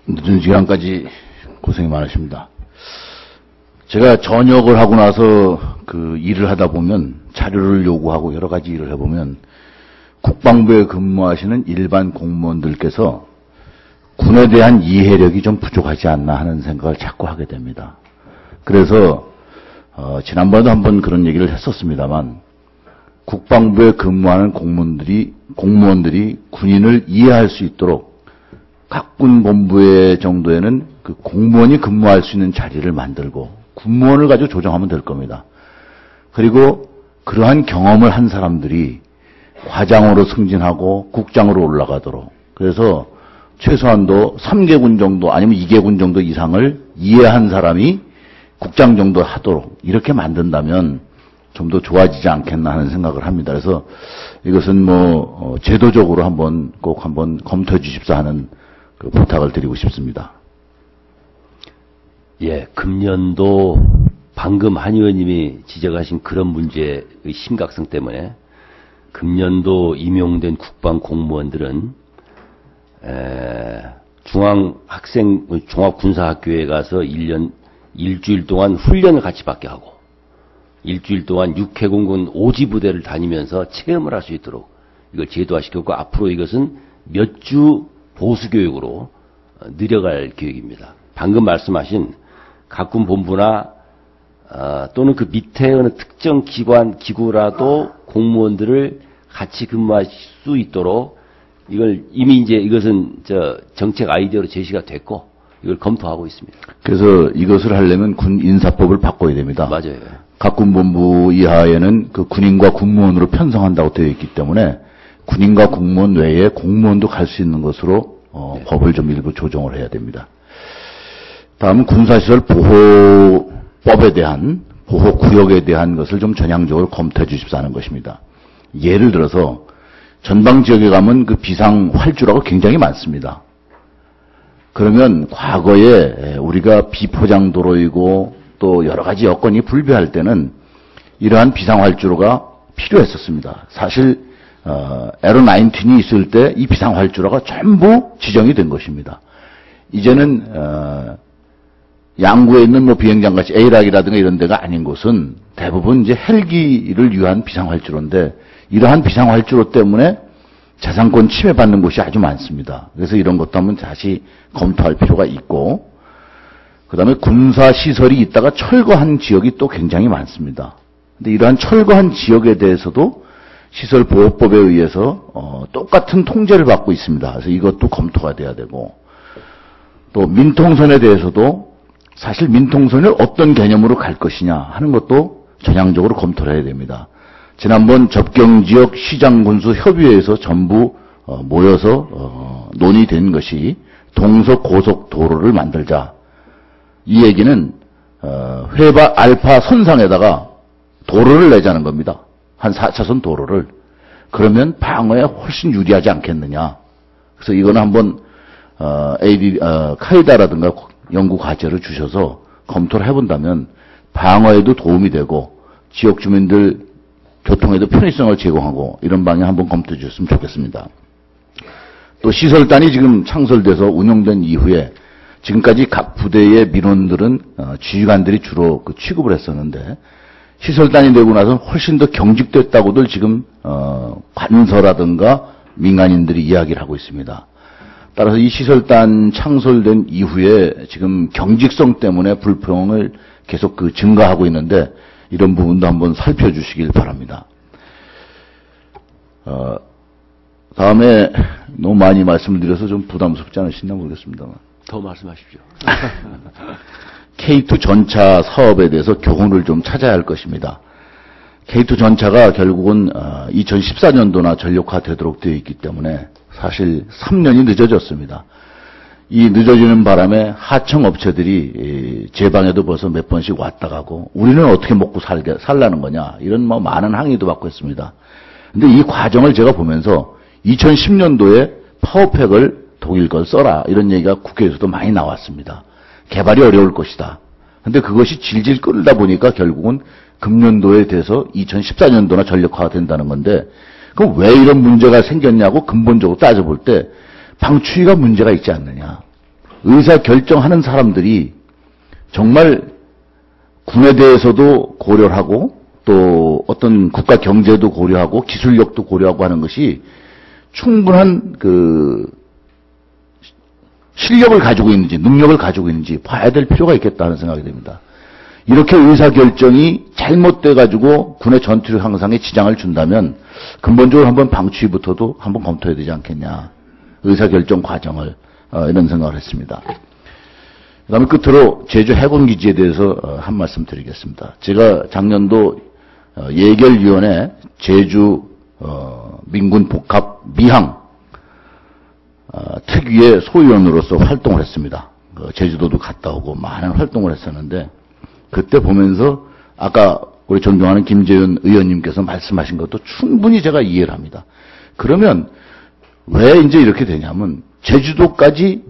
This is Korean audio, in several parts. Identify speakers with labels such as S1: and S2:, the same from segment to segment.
S1: 늦은 시간까지 고생이 많으십니다. 제가 전역을 하고 나서 그 일을 하다 보면 자료를 요구하고 여러 가지 일을 해보면 국방부에 근무하시는 일반 공무원들께서 군에 대한 이해력이 좀 부족하지 않나 하는 생각을 자꾸 하게 됩니다. 그래서 지난번에도 한번 그런 얘기를 했었습니다만 국방부에 근무하는 공무원들이 군인을 이해할 수 있도록 각 군 본부의 정도에는 그 공무원이 근무할 수 있는 자리를 만들고 군무원을 가지고 조정하면 될 겁니다. 그리고 그러한 경험을 한 사람들이 과장으로 승진하고 국장으로 올라가도록, 그래서 최소한도 3개군 정도 아니면 2개군 정도 이상을 이해한 사람이 국장 정도 하도록 이렇게 만든다면 좀 더 좋아지지 않겠나 하는 생각을 합니다. 그래서 이것은 제도적으로 꼭 한번 검토해 주십사 하는 그 부탁을 드리고 싶습니다.
S2: 예, 금년도 방금 한 의원님이 지적하신 그런 문제의 심각성 때문에 금년도 임용된 국방 공무원들은 종합군사학교에 가서 일주일 동안 훈련을 같이 받게 하고 일주일 동안 육해공군 오지부대를 다니면서 체험을 할 수 있도록 이걸 제도화시켰고, 앞으로 이것은 몇 주 보수교육으로 늘려갈 계획입니다. 방금 말씀하신 각군 본부나 또는 그 밑에 어느 특정 기구라도 공무원들을 같이 근무할 수 있도록 이걸 이미 이것은 정책 아이디어로 제시가 됐고 이걸 검토하고 있습니다.
S1: 그래서 이것을 하려면 군 인사법을 바꿔야 됩니다.
S2: 맞아요.
S1: 각군 본부 이하에는 그 군인과 군무원으로 편성한다고 되어 있기 때문에 군인과 군무원 외에 공무원도 갈 수 있는 것으로
S2: 네.
S1: 법을 좀 일부 조정을 해야 됩니다. 다음은 군사시설 보호법에 대한 보호구역에 대한 것을 좀 전향적으로 검토해 주십사는 것입니다. 예를 들어서 전방지역에 가면 그 비상활주라고 굉장히 많습니다. 그러면 과거에 우리가 비포장도로이고 또 여러 가지 여건이 불비할 때는 이러한 비상활주로가 필요했었습니다. 사실 에로19이 있을 때 이 비상활주로가 전부 지정이 된 것입니다. 이제는 양구에 있는 비행장같이 에이락이라든가 이런 데가 아닌 곳은 대부분 이제 헬기를 위한 비상활주로인데, 이러한 비상활주로 때문에 재산권 침해받는 곳이 아주 많습니다. 그래서 이런 것도 한번 다시 검토할 필요가 있고, 그 다음에 군사시설이 있다가 철거한 지역이 또 굉장히 많습니다. 근데 이러한 철거한 지역에 대해서도 시설보호법에 의해서 똑같은 통제를 받고 있습니다. 그래서 이것도 검토가 돼야 되고, 또 민통선에 대해서도 사실 민통선을 어떤 개념으로 갈 것이냐 하는 것도 전향적으로 검토를 해야 됩니다. 지난번 접경지역 시장군수협의회에서 전부 모여서 논의된 것이 동서고속도로를 만들자. 이 얘기는 회바 알파 선상에다가 도로를 내자는 겁니다. 한 4차선 도로를. 그러면 방어에 훨씬 유리하지 않겠느냐. 그래서 이거는 한번 카이다라든가 연구 과제를 주셔서 검토를 해본다면 방어에도 도움이 되고 지역 주민들 교통에도 편의성을 제공하고 이런 방향 한번 검토해 주셨으면 좋겠습니다. 또 시설단이 지금 창설돼서 운영된 이후에 지금까지 각 부대의 민원들은 지휘관들이 주로 취급을 했었는데, 시설단이 되고 나서 훨씬 더 경직됐다고들 지금 관서라든가 민간인들이 이야기를 하고 있습니다. 따라서 이 시설단 창설된 이후에 지금 경직성 때문에 불평을 계속 증가하고 있는데, 이런 부분도 한번 살펴주시길 바랍니다. 다음에 너무 많이 말씀을 드려서 좀 부담스럽지 않으시나 모르겠습니다만.
S2: 더 말씀하십시오.
S1: K2 전차 사업에 대해서 교훈을 좀 찾아야 할 것입니다. K2 전차가 결국은 2014년도나 전력화되도록 되어 있기 때문에 사실 3년이 늦어졌습니다. 이 늦어지는 바람에 하청업체들이 제 방에도 벌써 몇 번씩 왔다 가고 우리는 어떻게 먹고 살라는 거냐 이런 많은 항의도 받고 있습니다. 근데 이 과정을 제가 보면서 2010년도에 파워팩을 독일 걸 써라 이런 얘기가 국회에서도 많이 나왔습니다. 개발이 어려울 것이다. 근데 그것이 질질 끌다 보니까 결국은 금년도에 돼서 2014년도나 전력화가 된다는 건데, 그럼 왜 이런 문제가 생겼냐고 근본적으로 따져볼 때 방추위가 문제가 있지 않느냐. 의사 결정하는 사람들이 정말 군에 대해서도 고려를 하고 또 어떤 국가 경제도 고려하고 기술력도 고려하고 하는 것이 충분한 그 실력을 가지고 있는지 능력을 가지고 있는지 봐야 될 필요가 있겠다는 생각이 듭니다. 이렇게 의사결정이 잘못돼 가지고 군의 전투력 향상에 지장을 준다면 근본적으로 한번 방치부터도 한번 검토해야 되지 않겠냐. 의사결정 과정을 이런 생각을 했습니다. 그다음에 끝으로 제주 해군기지에 대해서 한 말씀 드리겠습니다. 제가 작년도 예결위원회 제주 민군 복합 미항 특위의 소위원으로서 활동을 했습니다. 제주도도 갔다 오고 많은 활동을 했었는데 그때 보면서 아까 우리 존경하는 김재윤 의원님께서 말씀하신 것도 충분히 제가 이해를 합니다. 그러면 왜 이제 이렇게 되냐면 제주도까지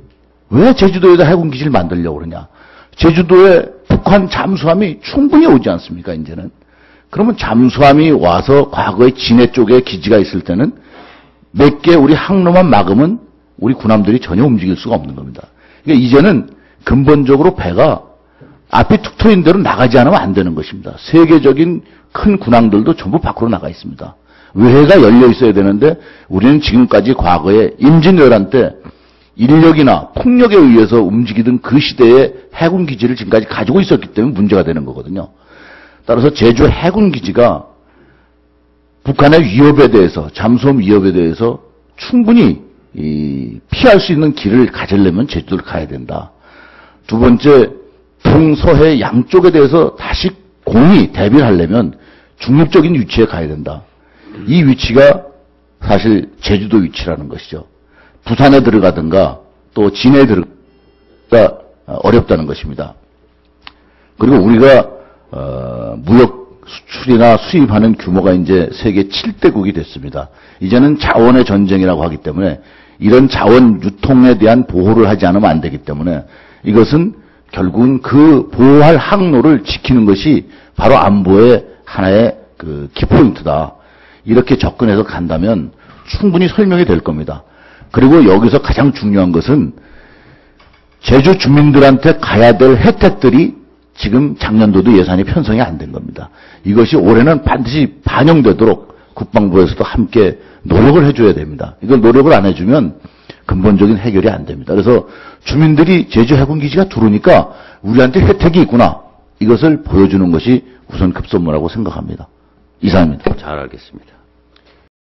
S1: 왜 제주도에다 해군기지를 만들려고 그러냐. 제주도에 북한 잠수함이 충분히 오지 않습니까 이제는. 그러면 잠수함이 와서 과거에 진해 쪽에 기지가 있을 때는 몇 개 우리 항로만 막으면 우리 군함들이 전혀 움직일 수가 없는 겁니다. 그러니까 이제는 근본적으로 배가 앞이 툭 트인 대로 나가지 않으면 안 되는 것입니다. 세계적인 큰 군항들도 전부 밖으로 나가 있습니다. 외해가 열려 있어야 되는데 우리는 지금까지 과거에 임진왜란 때 인력이나 폭력에 의해서 움직이던 그 시대의 해군기지를 지금까지 가지고 있었기 때문에 문제가 되는 거거든요. 따라서 제주 해군기지가 북한의 위협에 대해서 잠수함 위협에 대해서 충분히 피할 수 있는 길을 가지려면 제주도를 가야 된다. 두 번째, 동서해 양쪽에 대해서 다시 공이 대비를 하려면 중립적인 위치에 가야 된다. 이 위치가 사실 제주도 위치라는 것이죠. 부산에 들어가든가 또 진해에 들어가 어렵다는 것입니다. 그리고 우리가 무역 수출이나 수입하는 규모가 이제 세계 7대국이 됐습니다. 이제는 자원의 전쟁이라고 하기 때문에 이런 자원 유통에 대한 보호를 하지 않으면 안 되기 때문에 이것은 결국은 그 보호할 항로를 지키는 것이 바로 안보의 하나의 그 키포인트다. 이렇게 접근해서 간다면 충분히 설명이 될 겁니다. 그리고 여기서 가장 중요한 것은 제주 주민들한테 가야 될 혜택들이 지금 작년도도 예산이 편성이 안 된 겁니다. 이것이 올해는 반드시 반영되도록 국방부에서도 함께 노력을 해줘야 됩니다. 이걸 노력을 안 해주면 근본적인 해결이 안 됩니다. 그래서 주민들이 제주 해군기지가 들어오니까 우리한테 혜택이 있구나. 이것을 보여주는 것이 우선 급선무라고 생각합니다. 이상입니다.
S2: 잘 알겠습니다.